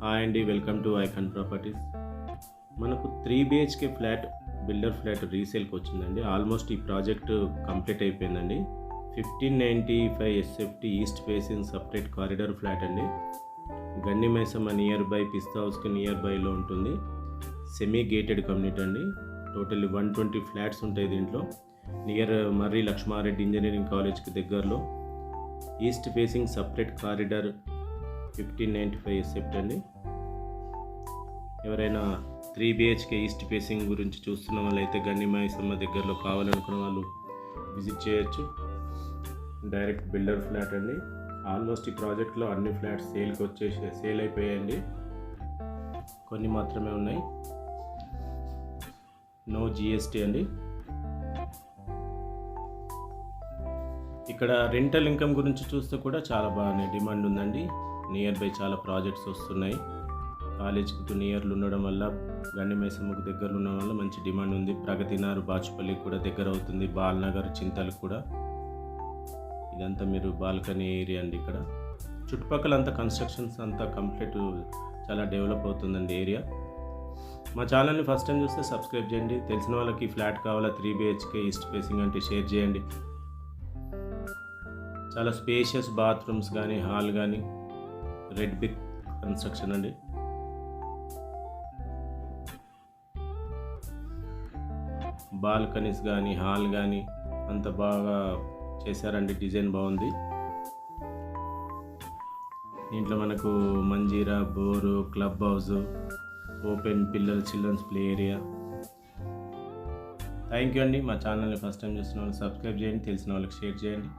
Hi అండి, welcome to icon properties. మనకు 3 BHK flat builder flat రీసేల్కి వచ్చిందండి. ఆల్మోస్ట్ ఈ ప్రాజెక్ట్ కంప్లీట్ అయిపోయిందండి. 1595 SFT east facing separate corridor flat అండి. గన్ని మైసమ్మ నియర్ బై పిస్తా హౌస్కి నియర్ బైలో ఉంటుంది. సెమీ గేటెడ్ కమ్యూనిటీ అండి. టోటల్ 120 ఫ్లాట్స్ ఉంటాయి దీంట్లో. నియర్ మర్రి లక్ష్మారెడ్డి ఇంజనీరింగ్ కాలేజ్కి దగ్గరలో east facing separate corridor 1595 SFT అండి. ఎవరైనా 3 BHK ఈస్ట్ ఫేసింగ్ గురించి చూస్తున్న వాళ్ళైతే గన్ని మైసమ్మ దగ్గరలో కావాలనుకున్న వాళ్ళు విజిట్ చేయొచ్చు. డైరెక్ట్ బిల్డర్ ఫ్లాట్ అండి. ఆల్మోస్ట్ ఈ ప్రాజెక్ట్లో అన్ని ఫ్లాట్స్ సేల్ అయిపోయాయండి. కొన్ని మాత్రమే ఉన్నాయి. నో GST అండి. ఇక్కడ రెంటల్ ఇన్కమ్ గురించి చూస్తే కూడా చాలా బాగానే డిమాండ్ ఉందండి. నియర్ బై చాలా ప్రాజెక్ట్స్ వస్తున్నాయి. కాలేజ్కి నియర్లు ఉండడం వల్ల, గండి మైసమ్మకు దగ్గరలో ఉండడం వల్ల మంచి డిమాండ్ ఉంది. ప్రగతినగర్ బాచుపల్లికి కూడా దగ్గర అవుతుంది. బాల్నగర్ చింతలకు కూడా. ఇదంతా మీరు బాల్కనీ ఏరియా అండి. ఇక్కడ చుట్టుపక్కల అంతా కన్స్ట్రక్షన్స్ అంతా కంప్లీట్ చాలా డెవలప్ అవుతుందండి ఏరియా. మా ఛానల్ని ఫస్ట్ టైం చూస్తే సబ్స్క్రైబ్ చేయండి. తెలిసిన వాళ్ళకి ఫ్లాట్ కావాలా 3 BHK ఈస్ట్ ఫేసింగ్ అంటే షేర్ చేయండి. చాలా స్పేషియస్ బాత్రూమ్స్ కానీ, హాల్ కానీ, రెడ్ బిగ్ కన్స్ట్రక్షన్ అండి. బాల్కనీస్ కానీ, హాల్ కానీ అంత బాగా చేశారండి. డిజైన్ బాగుంది. దీంట్లో మనకు Manjeera, bore, club house, open children's play area. Thank you అండి. మా ఛానల్ని ఫస్ట్ టైం చూస్తున్న వాళ్ళు సబ్స్క్రైబ్ చేయండి. తెలిసిన వాళ్ళకి షేర్ చేయండి.